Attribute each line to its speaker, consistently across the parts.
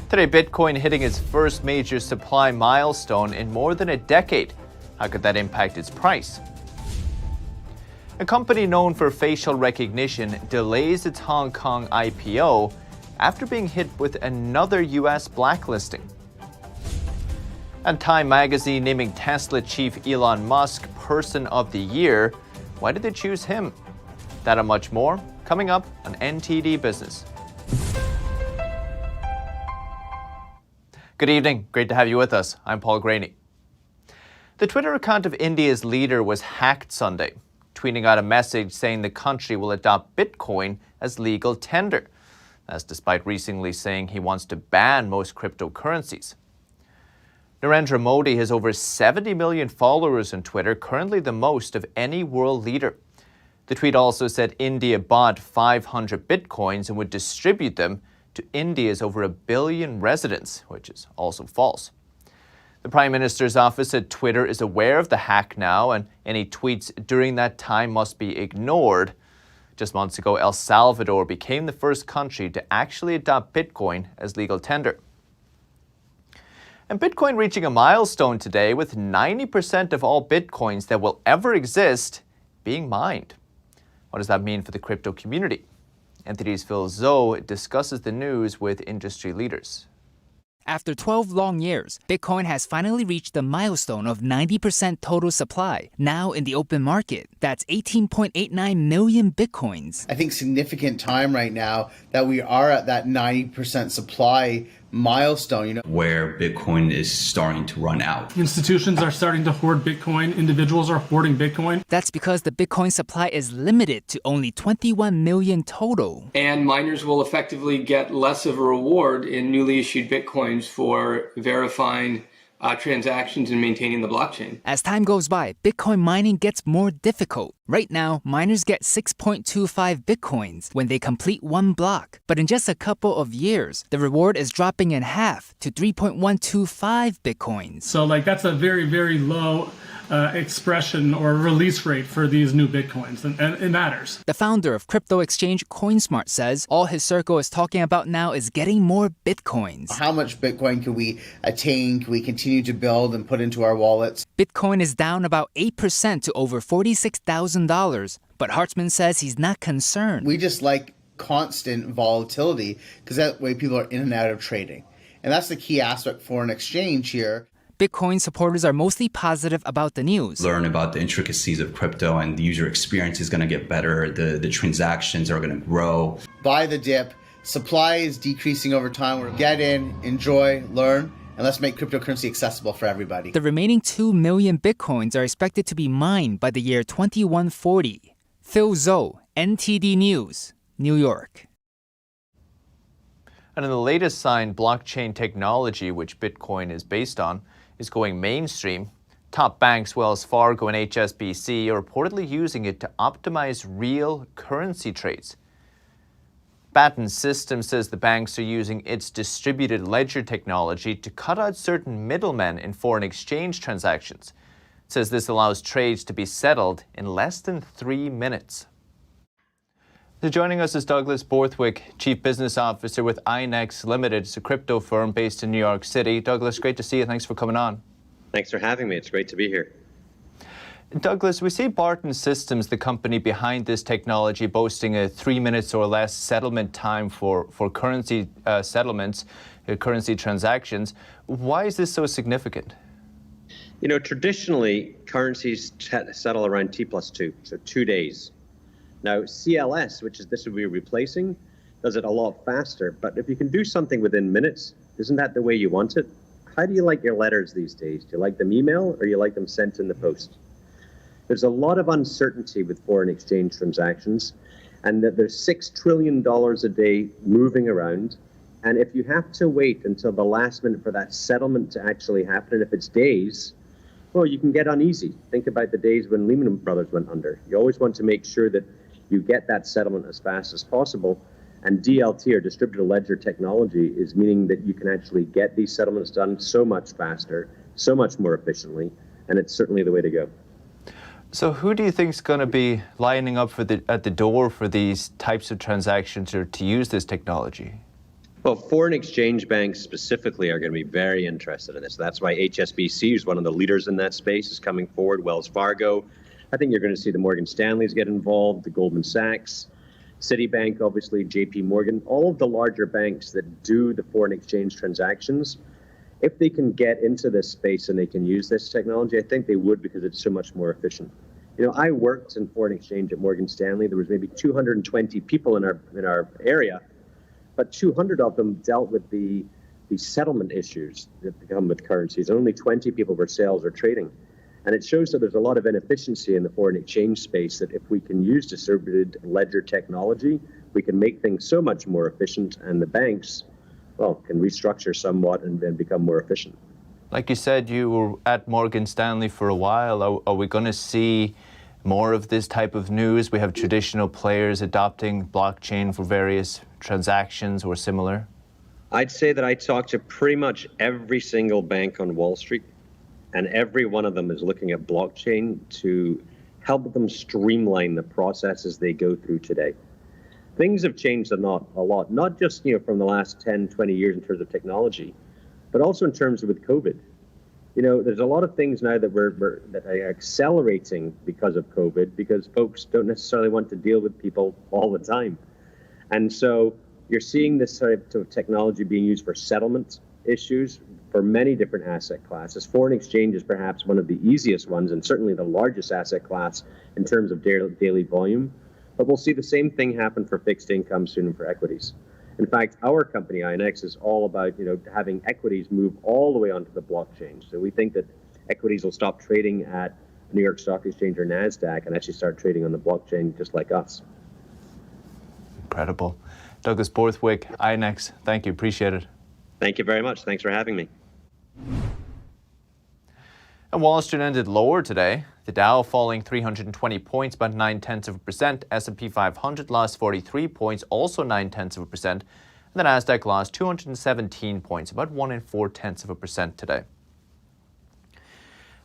Speaker 1: Today, Bitcoin hitting its first major supply milestone in more than a decade. How could that impact its price? A company known for facial recognition delays its Hong Kong IPO after being hit with another U.S. blacklisting. And Time magazine naming Tesla chief Elon Musk Person of the Year. Why did they choose him? That and much more coming up on NTD Business. Good evening. Great to have you with us. I'm Paul Graney. The Twitter account of India's leader was hacked Sunday, tweeting out a message saying the country will adopt Bitcoin as legal tender. That's despite recently saying he wants to ban most cryptocurrencies. Narendra Modi has over 70 million followers on Twitter, currently the most of any world leader. The tweet also said India bought 500 bitcoins and would distribute them to India's over 1 billion residents, which is also false. The Prime Minister's office said Twitter is aware of the hack now, and any tweets during that time must be ignored. Just months ago, El Salvador became the first country to actually adopt Bitcoin as legal tender. And Bitcoin reaching a milestone today with 90% of all Bitcoins that will ever exist being mined. What does that mean for the crypto community? NTD's Phil Zhou discusses the news with industry leaders.
Speaker 2: After 12 long years, Bitcoin has finally reached the milestone of 90% total supply, now in the open market. That's 18.89 million Bitcoins.
Speaker 3: I think significant time right now that we are at that 90% supply milestone,
Speaker 4: where Bitcoin is starting to run out.
Speaker 5: Institutions are starting to hoard Bitcoin. Individuals are hoarding Bitcoin.
Speaker 2: That's because the Bitcoin supply is limited to only 21 million total.
Speaker 6: And miners will effectively get less of a reward in newly issued Bitcoins for verifying transactions and maintaining the blockchain.
Speaker 2: As time goes by, Bitcoin mining gets more difficult. Right now, miners get 6.25 Bitcoins when they complete one block. But in just a couple of years, the reward is dropping in half to 3.125 Bitcoins.
Speaker 5: So that's a very, very low expression or release rate for these new Bitcoins, and it matters.
Speaker 2: The founder of crypto exchange CoinSmart says all his circle is talking about now is getting more Bitcoins.
Speaker 3: How much Bitcoin can we attain? Can we continue to build and put into our wallets?
Speaker 2: Bitcoin is down about 8% to over $46,000, but Hartzman says he's not concerned.
Speaker 3: We just like constant volatility because that way people are in and out of trading. And that's the key aspect for an exchange here.
Speaker 2: Bitcoin supporters are mostly positive about the news.
Speaker 4: Learn about the intricacies of crypto, and the user experience is going to get better. The transactions are going to grow.
Speaker 3: Buy the dip. Supply is decreasing over time. We're get in, enjoy, learn, and let's make cryptocurrency accessible for everybody.
Speaker 2: The remaining 2 million Bitcoins are expected to be mined by the year 2140. Phil Zhou, NTD News, New York.
Speaker 1: And in the latest sign, blockchain technology, which Bitcoin is based on, is going mainstream. Top banks Wells Fargo and HSBC are reportedly using it to optimize real currency trades. Batten Systems says the banks are using its distributed ledger technology to cut out certain middlemen in foreign exchange transactions. It says this allows trades to be settled in less than 3 minutes. So joining us is Douglas Borthwick, Chief Business Officer with INEX Limited. It's a crypto firm based in New York City. Douglas, great to see you. Thanks for coming on.
Speaker 7: Thanks for having me. It's great to be here.
Speaker 1: Douglas, we see Barton Systems, the company behind this technology, boasting a 3 minutes or less settlement time for currency settlements, currency transactions. Why is this so significant?
Speaker 7: Traditionally, currencies settle around T+2, so 2 days. Now, CLS, which is this would be replacing, does it a lot faster. But if you can do something within minutes, isn't that the way you want it? How do you like your letters these days? Do you like them email or you like them sent in the post? There's a lot of uncertainty with foreign exchange transactions, and that there's $6 trillion a day moving around. And if you have to wait until the last minute for that settlement to actually happen, and if it's days, well, you can get uneasy. Think about the days when Lehman Brothers went under. You always want to make sure that you get that settlement as fast as possible. And DLT, or distributed ledger technology, is meaning that you can actually get these settlements done so much faster, so much more efficiently, and it's certainly the way to go.
Speaker 1: So who do you think is going to be lining up at the door for these types of transactions or to use this technology?
Speaker 7: Well, foreign exchange banks specifically are going to be very interested in this. That's why HSBC, who's one of the leaders in that space, is coming forward. Wells Fargo. I think you're going to see the Morgan Stanleys get involved, the Goldman Sachs, Citibank, obviously, JP Morgan, all of the larger banks that do the foreign exchange transactions. If they can get into this space and they can use this technology, I think they would, because it's so much more efficient. You know, I worked in foreign exchange at Morgan Stanley. There was maybe 220 people in our area, but 200 of them dealt with the settlement issues that come with currencies. Only 20 people were sales or trading. And it shows that there's a lot of inefficiency in the foreign exchange space, that if we can use distributed ledger technology, we can make things so much more efficient, and the banks, well, can restructure somewhat and then become more efficient.
Speaker 1: Like you said, you were at Morgan Stanley for a while. Are we going to see more of this type of news? We have traditional players adopting blockchain for various transactions or similar.
Speaker 7: I'd say that I talked to pretty much every single bank on Wall Street, and every one of them is looking at blockchain to help them streamline the processes they go through today. Things have changed a lot, not just from the last 10, 20 years in terms of technology, but also in terms of with COVID. You know, there's a lot of things now that that are accelerating because of COVID, because folks don't necessarily want to deal with people all the time. And so you're seeing this type of technology being used for settlement issues for many different asset classes. Foreign exchange is perhaps one of the easiest ones, and certainly the largest asset class in terms of daily volume. But we'll see the same thing happen for fixed income soon and for equities. In fact, our company, INX, is all about having equities move all the way onto the blockchain. So we think that equities will stop trading at New York Stock Exchange or NASDAQ and actually start trading on the blockchain just like us.
Speaker 1: Incredible. Douglas Borthwick, INX, thank you. Appreciate it.
Speaker 7: Thank you very much. Thanks for having me.
Speaker 1: And Wall Street ended lower today. The Dow falling 320 points, about 0.9%. S&P 500 lost 43 points, also 0.9%. And the Nasdaq lost 217 points, about 1.4% today.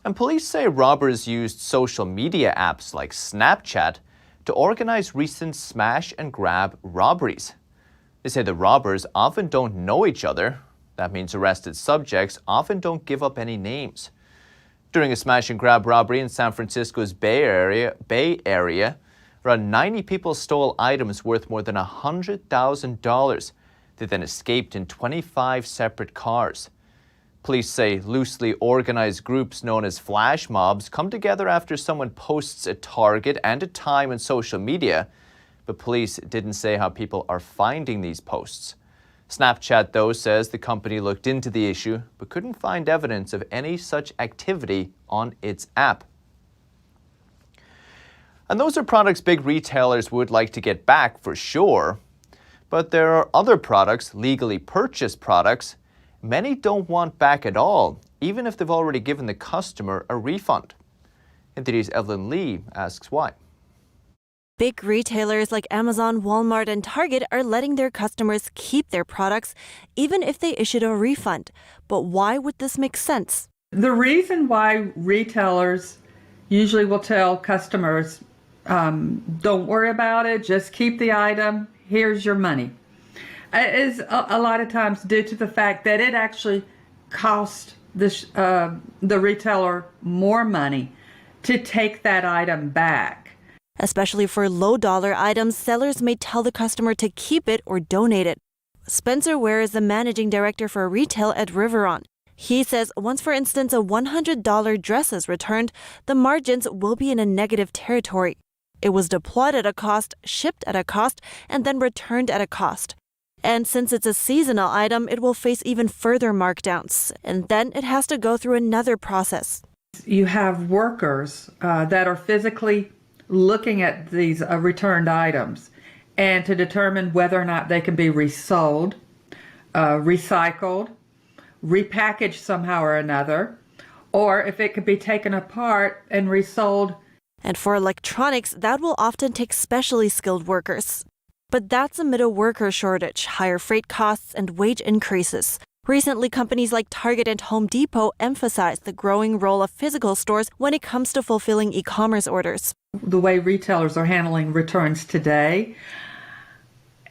Speaker 1: And police say robbers used social media apps like Snapchat to organize recent smash and grab robberies. They say the robbers often don't know each other. That means arrested subjects often don't give up any names. During a smash and grab robbery in San Francisco's Bay Area, around 90 people stole items worth more than $100,000. They then escaped in 25 separate cars. Police say loosely organized groups known as flash mobs come together after someone posts a target and a time on social media, but police didn't say how people are finding these posts. Snapchat, though, says the company looked into the issue but couldn't find evidence of any such activity on its app. And those are products big retailers would like to get back for sure. But there are other products, legally purchased products, many don't want back at all, even if they've already given the customer a refund. NTD's Evelyn Lee asks why.
Speaker 8: Big retailers like Amazon, Walmart, and Target are letting their customers keep their products even if they issued a refund. But why would this make sense?
Speaker 9: The reason why retailers usually will tell customers, don't worry about it, just keep the item, here's your money, is a lot of times due to the fact that it actually costs the retailer more money to take that item back.
Speaker 8: Especially for low-dollar items, sellers may tell the customer to keep it or donate it. Spencer Ware is the managing director for retail at Rivian. He says once, for instance, a $100 dress is returned, the margins will be in a negative territory. It was deployed at a cost, shipped at a cost, and then returned at a cost. And since it's a seasonal item, it will face even further markdowns, and then it has to go through another process.
Speaker 9: You have workers that are physically looking at these returned items and to determine whether or not they can be resold, recycled, repackaged somehow or another, or if it could be taken apart and resold.
Speaker 8: And for electronics, that will often take specially skilled workers. But that's amid a worker shortage, higher freight costs, and wage increases. Recently, companies like Target and Home Depot emphasized the growing role of physical stores when it comes to fulfilling e-commerce orders.
Speaker 9: The way retailers are handling returns today,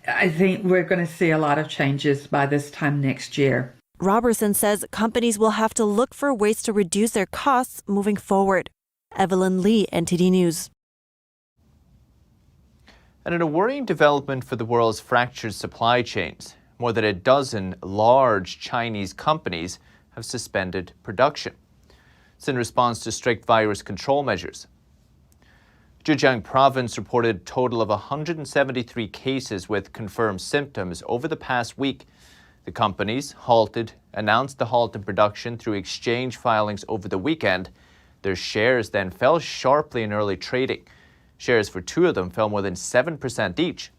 Speaker 9: I think we're going to see a lot of changes by this time next year.
Speaker 8: Robertson says companies will have to look for ways to reduce their costs moving forward. Evelyn Lee, NTD News.
Speaker 1: And in a worrying development for the world's fractured supply chains, more than a dozen large Chinese companies have suspended production. It's in response to strict virus control measures. Zhejiang province reported a total of 173 cases with confirmed symptoms over the past week. The companies announced the halt in production through exchange filings over the weekend. Their shares then fell sharply in early trading. Shares for two of them fell more than 7% each.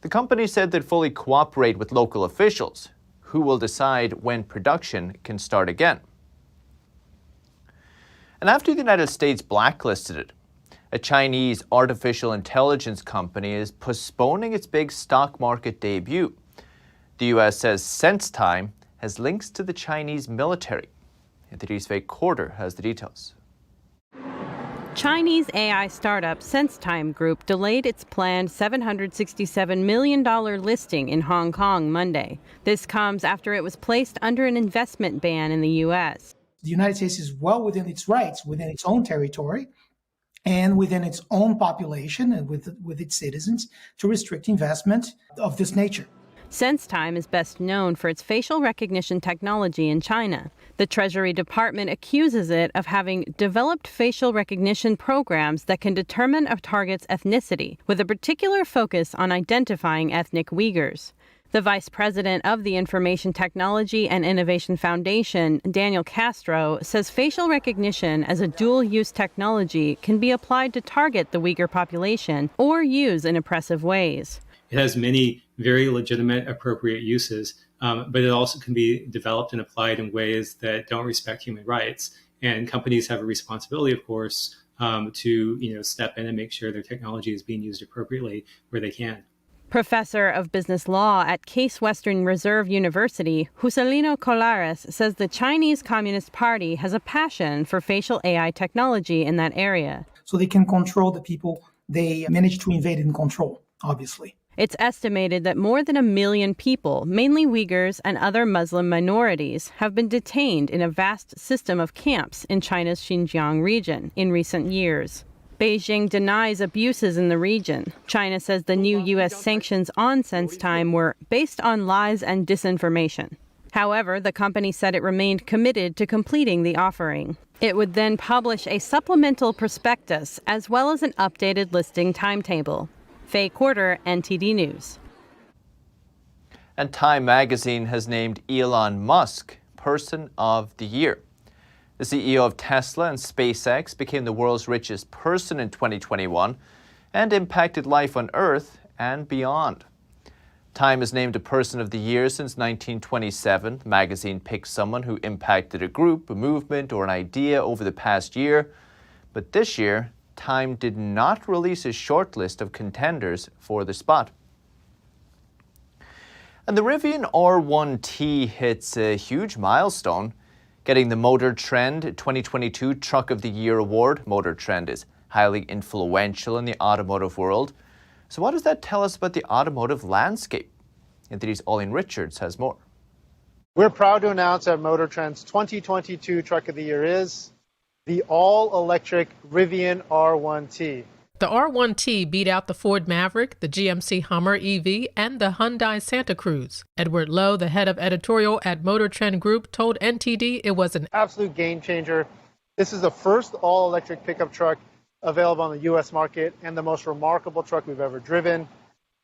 Speaker 1: The company said they'd fully cooperate with local officials, who will decide when production can start again. And after the United States blacklisted it, a Chinese artificial intelligence company is postponing its big stock market debut. The U.S. says Sensetime has links to the Chinese military. NTD's Faye Quarter has the details.
Speaker 10: Chinese AI startup Sensetime Group delayed its planned $767 million listing in Hong Kong Monday. This comes after it was placed under an investment ban in the U.S.
Speaker 11: The United States is well within its rights, within its own territory, and within its own population and with its citizens to restrict investment of this nature.
Speaker 10: Sensetime is best known for its facial recognition technology in China. The Treasury Department accuses it of having developed facial recognition programs that can determine a target's ethnicity, with a particular focus on identifying ethnic Uyghurs. The vice president of the Information Technology and Innovation Foundation, Daniel Castro, says facial recognition as a dual-use technology can be applied to target the Uyghur population or use in oppressive ways.
Speaker 12: It has many very legitimate, appropriate uses, but it also can be developed and applied in ways that don't respect human rights. And companies have a responsibility, of course, to step in and make sure their technology is being used appropriately where they can.
Speaker 10: Professor of Business Law at Case Western Reserve University, Juscelino Colares, says the Chinese Communist Party has a passion for facial AI technology in that area.
Speaker 11: So they can control the people they manage to invade and control, obviously.
Speaker 10: It's estimated that more than 1 million people, mainly Uyghurs and other Muslim minorities, have been detained in a vast system of camps in China's Xinjiang region in recent years. Beijing denies abuses in the region. China says the new U.S. sanctions on Sensetime were based on lies and disinformation. However, the company said it remained committed to completing the offering. It would then publish a supplemental prospectus as well as an updated listing timetable. Faye Quarter, NTD News.
Speaker 1: And Time magazine has named Elon Musk Person of the Year. The CEO of Tesla and SpaceX became the world's richest person in 2021 and impacted life on Earth and beyond. Time has named a Person of the Year since 1927. The magazine picks someone who impacted a group, a movement, or an idea over the past year. But this year, Time did not release a short list of contenders for the spot. And the Rivian R1T hits a huge milestone, getting the Motortrend 2022 Truck of the Year award. Motortrend is highly influential in the automotive world. So what does that tell us about the automotive landscape? NTD's Olin Richards has more.
Speaker 13: We're proud to announce that Motortrend's 2022 Truck of the Year is the all-electric Rivian R1T.
Speaker 14: The R1T beat out the Ford Maverick, the GMC Hummer EV, and the Hyundai Santa Cruz. Edward Lowe, the head of editorial at Motortrend Group, told NTD it was an
Speaker 13: absolute game changer. This is the first all-electric pickup truck available on the U.S. market and the most remarkable truck we've ever driven.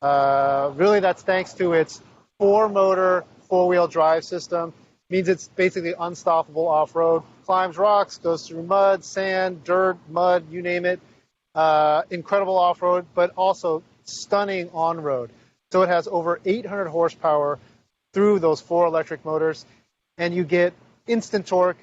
Speaker 13: Really, that's thanks to its four-motor, four-wheel drive system. Means it's basically unstoppable off-road. Climbs rocks, goes through mud, sand, dirt, mud, you name it. Incredible off-road, but also stunning on-road. So it has over 800 horsepower through those four electric motors, and you get instant torque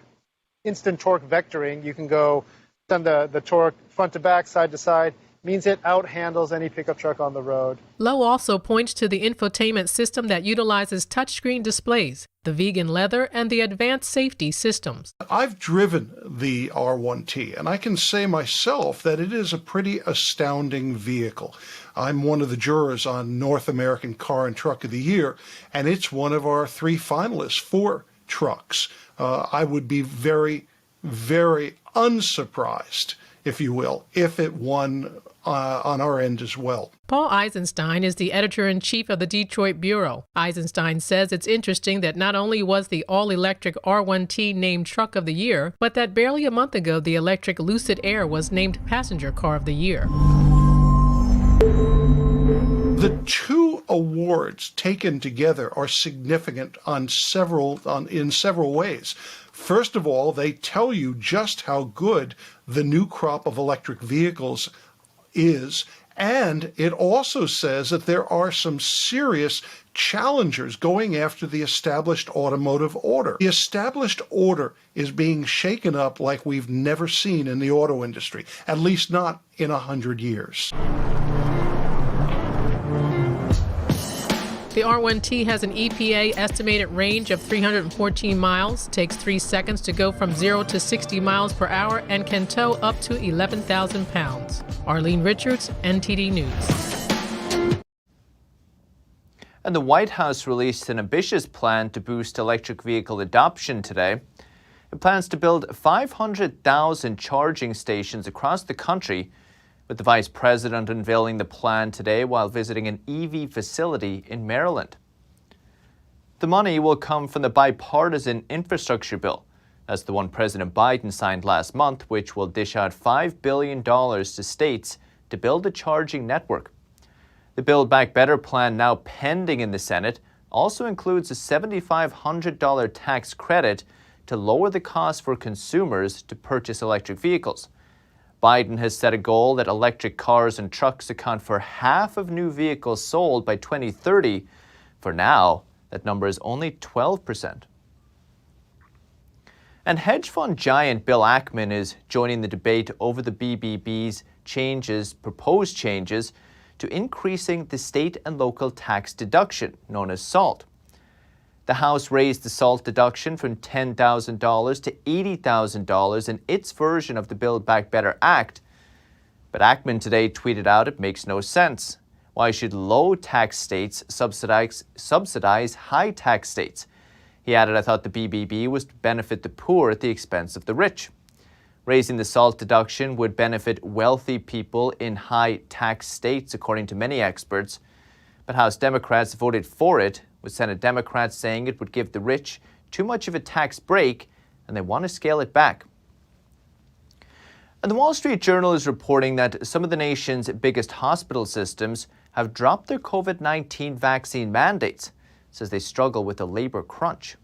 Speaker 13: vectoring. You can go send the torque front to back, side to side. Means it outhandles any pickup truck on the road.
Speaker 14: Lowe also points to the infotainment system that utilizes touchscreen displays. the vegan leather, and the advanced safety systems.
Speaker 15: I've driven the R1T, and I can say myself that it is a pretty astounding vehicle. I'm one of the jurors on North American Car and Truck of the Year, and it's one of our 3 finalists for trucks. I would be very, very unsurprised, if you will, if it won on our end as well.
Speaker 14: Paul Eisenstein is the editor-in-chief of the Detroit Bureau. Eisenstein says it's interesting that not only was the all-electric R1T named Truck of the Year, but that barely a month ago the electric Lucid Air was named Passenger Car of the Year.
Speaker 15: The 2 awards taken together are significant in several ways. First of all, they tell you just how good the new crop of electric vehicles is, and it also says that there are some serious challengers going after the established automotive order. The established order is being shaken up like we've never seen in the auto industry, at least not in 100 years.
Speaker 14: The R1T has an EPA estimated range of 314 miles, takes 3 seconds to go from 0 to 60 miles per hour, and can tow up to 11,000 pounds. Arlene Richards, NTD News.
Speaker 1: And the White House released an ambitious plan to boost electric vehicle adoption today. It plans to build 500,000 charging stations across the country, with the Vice President unveiling the plan today while visiting an EV facility in Maryland. The money will come from the bipartisan infrastructure bill. That's the one President Biden signed last month, which will dish out $5 billion to states to build a charging network. The Build Back Better plan, now pending in the Senate, also includes a $7,500 tax credit to lower the cost for consumers to purchase electric vehicles. Biden has set a goal that electric cars and trucks account for half of new vehicles sold by 2030. For now, that number is only 12%. And hedge fund giant Bill Ackman is joining the debate over the BBB's proposed changes to increasing the state and local tax deduction, known as SALT. The House raised the SALT deduction from $10,000 to $80,000 in its version of the Build Back Better Act. But Ackman today tweeted out it makes no sense. Why should low-tax states subsidize high-tax states? He added, I thought the BBB was to benefit the poor at the expense of the rich. Raising the SALT deduction would benefit wealthy people in high-tax states, according to many experts. But House Democrats voted for it, with Senate Democrats saying it would give the rich too much of a tax break, and they want to scale it back. And the Wall Street Journal is reporting that some of the nation's biggest hospital systems have dropped their COVID-19 vaccine mandates, says they struggle with a labor crunch.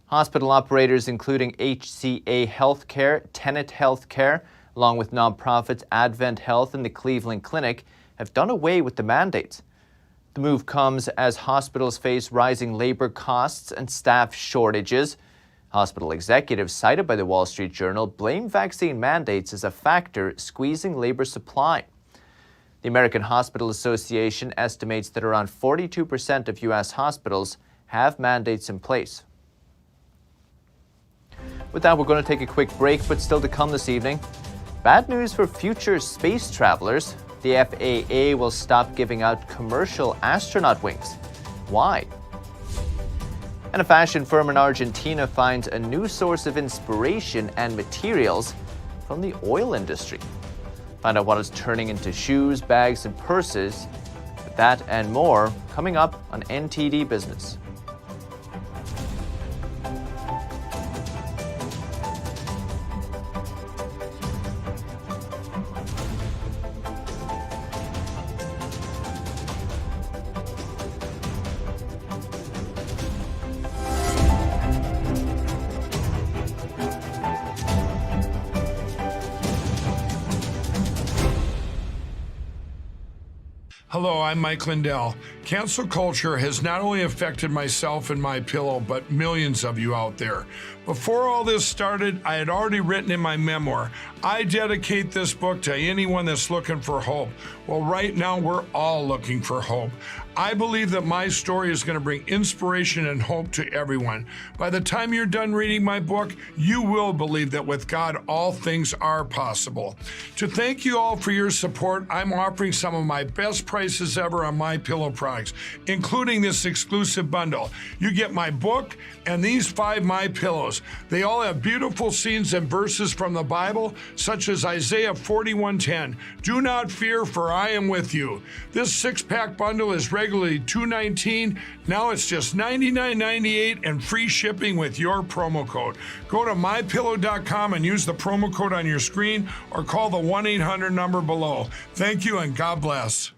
Speaker 1: Hospital operators including HCA Healthcare, Tenet Healthcare, along with nonprofits Advent Health and the Cleveland Clinic, have done away with the mandates. The move comes as hospitals face rising labor costs and staff shortages. Hospital executives cited by the Wall Street Journal blame vaccine mandates as a factor squeezing labor supply. The American Hospital Association estimates that around 42% of U.S. hospitals have mandates in place. With that, we're going to take a quick break, but still to come this evening, bad news for future space travelers. The FAA will stop giving out commercial astronaut wings. Why? And a fashion firm in Argentina finds a new source of inspiration and materials from the oil industry. Find out what is turning into shoes, bags, and purses. With that and more coming up on NTD Business.
Speaker 16: Hello, I'm Mike Lindell. Cancel culture has not only affected myself and MyPillow, but millions of you out there. Before all this started, I had already written in my memoir, I dedicate this book to anyone that's looking for hope. Well, right now, we're all looking for hope. I believe that my story is going to bring inspiration and hope to everyone. By the time you're done reading my book, you will believe that with God, all things are possible. To thank you all for your support, I'm offering some of my best prices ever on MyPillow products, including this exclusive bundle. You get my book and these 5 MyPillows. They all have beautiful scenes and verses from the Bible, such as Isaiah 41:10. Do not fear, for I am with you. This 6-pack bundle is regularly $219. Now it's just $99.98 and free shipping with your promo code. Go to mypillow.com and use the promo code on your screen or call the 1-800 number below. Thank you and God bless.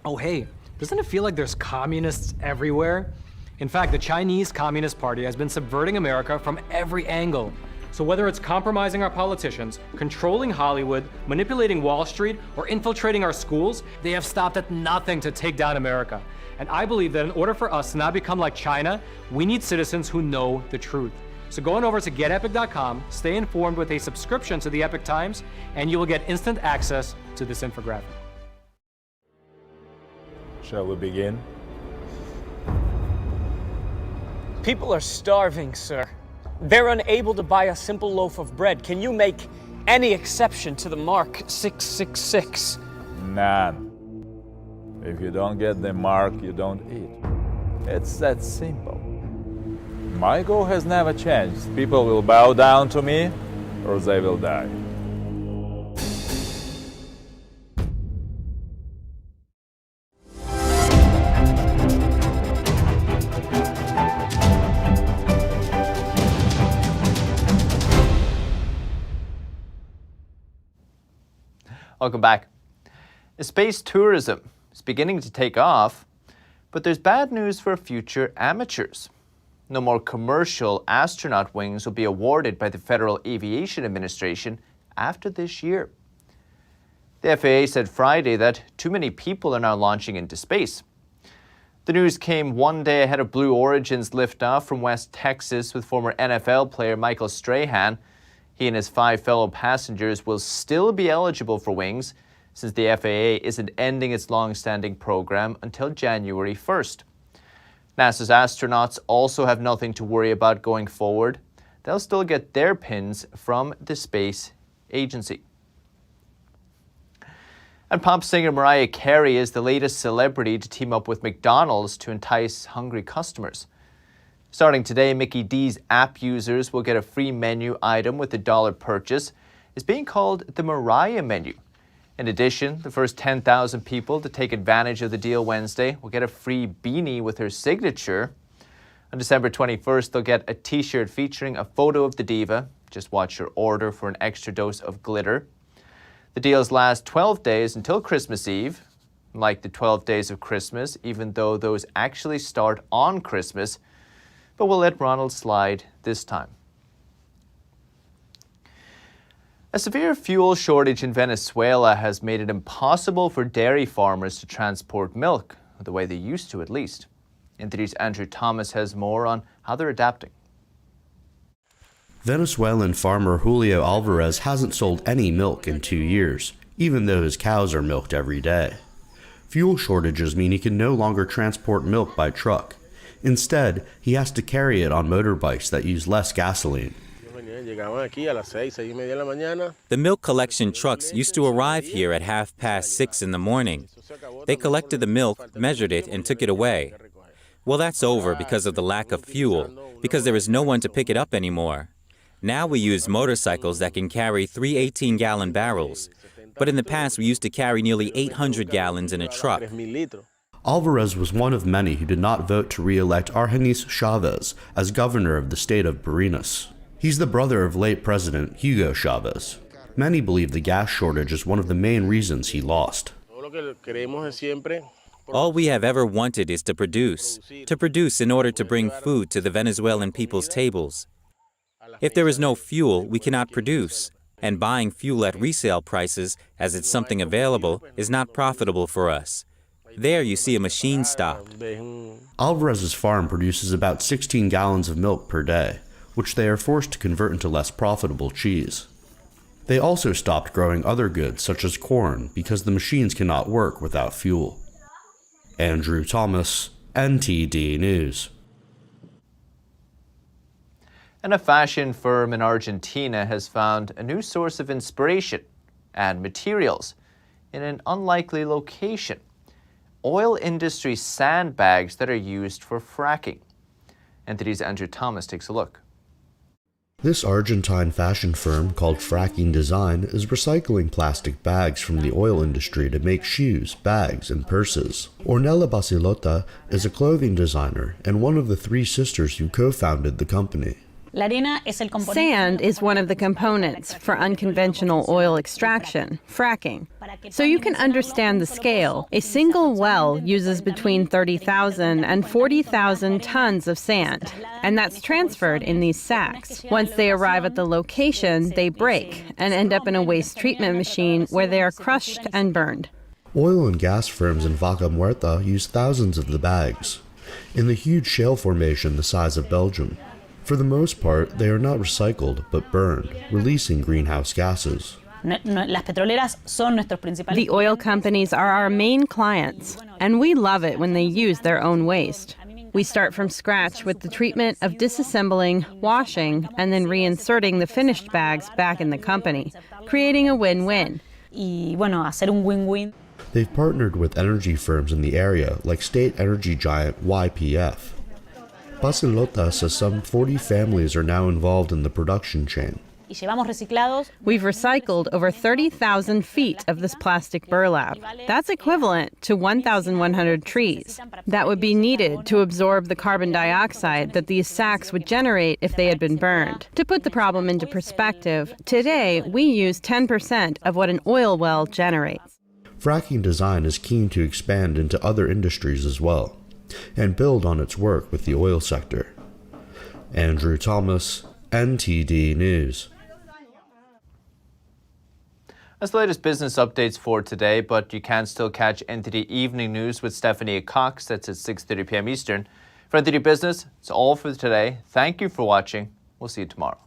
Speaker 17: Oh, hey, doesn't it feel like there's communists everywhere? In fact, the Chinese Communist Party has been subverting America from every angle. So whether it's compromising our politicians, controlling Hollywood, manipulating Wall Street, or infiltrating our schools, they have stopped at nothing to take down America. And I believe that in order for us to not become like China, we need citizens who know the truth. So go on over to getepic.com, stay informed with a subscription to the Epic Times, and you will get instant access to this infographic.
Speaker 18: Shall we begin?
Speaker 19: People are starving, sir. They're unable to buy a simple loaf of bread. Can you make any exception to the mark 666?
Speaker 18: None. If you don't get the mark, you don't eat. It's that simple. My goal has never changed. People will bow down to me or they will die.
Speaker 1: Welcome back. Space tourism is beginning to take off, but there's bad news for future amateurs. No more commercial astronaut wings will be awarded by the Federal Aviation Administration after this year. The FAA said Friday that too many people are now launching into space. The news came one day ahead of Blue Origin's liftoff from West Texas with former NFL player Michael Strahan. He and his 5 fellow passengers will still be eligible for wings since the FAA isn't ending its long-standing program until January 1st. NASA's astronauts also have nothing to worry about going forward. They'll still get their pins from the space agency. And pop singer Mariah Carey is the latest celebrity to team up with McDonald's to entice hungry customers. Starting today, Mickey D's app users will get a free menu item with a $1 purchase. It's being called the Mariah menu. In addition, the first 10,000 people to take advantage of the deal Wednesday will get a free beanie with her signature. On December 21st, they'll get a t-shirt featuring a photo of the diva. Just watch your order for an extra dose of glitter. The deals last 12 days until Christmas Eve. Like the 12 days of Christmas, even though those actually start on Christmas, but we'll let Ronald slide this time. A severe fuel shortage in Venezuela has made it impossible for dairy farmers to transport milk, the way they used to at least. NTD's Andrew Thomas has more on how they're adapting.
Speaker 20: Venezuelan farmer Julio Alvarez hasn't sold any milk in 2 years, even though his cows are milked every day. Fuel shortages mean he can no longer transport milk by truck. Instead, he has to carry it on motorbikes that use less gasoline.
Speaker 21: The milk collection trucks used to arrive here at 6:30 in the morning. They collected the milk, measured it, and took it away. Well, that's over because of the lack of fuel, because there is no one to pick it up anymore. Now we use motorcycles that can carry 3 18-gallon barrels. But in the past, we used to carry nearly 800 gallons in a truck.
Speaker 20: Alvarez was one of many who did not vote to re-elect Argenis Chavez as governor of the state of Barinas. He's the brother of late President Hugo Chavez. Many believe the gas shortage is one of the main reasons he lost.
Speaker 21: All we have ever wanted is to produce in order to bring food to the Venezuelan people's tables. If there is no fuel, we cannot produce, and buying fuel at resale prices, as it's something available, is not profitable for us. There you see a machine stopped.
Speaker 20: Alvarez's farm produces about 16 gallons of milk per day, which they are forced to convert into less profitable cheese. They also stopped growing other goods such as corn because the machines cannot work without fuel. Andrew Thomas, NTD News.
Speaker 1: And a fashion firm in Argentina has found a new source of inspiration and materials in an unlikely location: oil industry sandbags that are used for fracking. NTD's Andrew Thomas takes a look.
Speaker 20: This Argentine fashion firm called Fracking Design is recycling plastic bags from the oil industry to make shoes, bags, and purses. Ornella Basilota is a clothing designer and one of the three sisters who co-founded the company.
Speaker 10: Sand is one of the components for unconventional oil extraction, fracking. So you can understand the scale. A single well uses between 30,000 and 40,000 tons of sand, and that's transferred in these sacks. Once they arrive at the location, they break and end up in a waste treatment machine where they are crushed and burned.
Speaker 20: Oil and gas firms in Vaca Muerta use thousands of the bags, in the huge shale formation the size of Belgium. For the most part, they are not recycled, but burned, releasing greenhouse gases.
Speaker 10: The oil companies are our main clients, and we love it when they use their own waste. We start from scratch with the treatment of disassembling, washing, and then reinserting the finished bags back in the company, creating a win-win.
Speaker 20: They've partnered with energy firms in the area, like state energy giant YPF. Basilota says some 40 families are now involved in the production chain.
Speaker 10: We've recycled over 30,000 feet of this plastic burlap. That's equivalent to 1,100 trees. That would be needed to absorb the carbon dioxide that these sacks would generate if they had been burned. To put the problem into perspective, today we use 10% of what an oil well generates.
Speaker 20: Fracking Design is keen to expand into other industries as well, and build on its work with the oil sector. Andrew Thomas, NTD News.
Speaker 1: That's the latest business updates for today, but you can still catch NTD Evening News with Stephanie Cox. That's at 6:30 p.m. Eastern. For NTD Business, it's all for today. Thank you for watching. We'll see you tomorrow.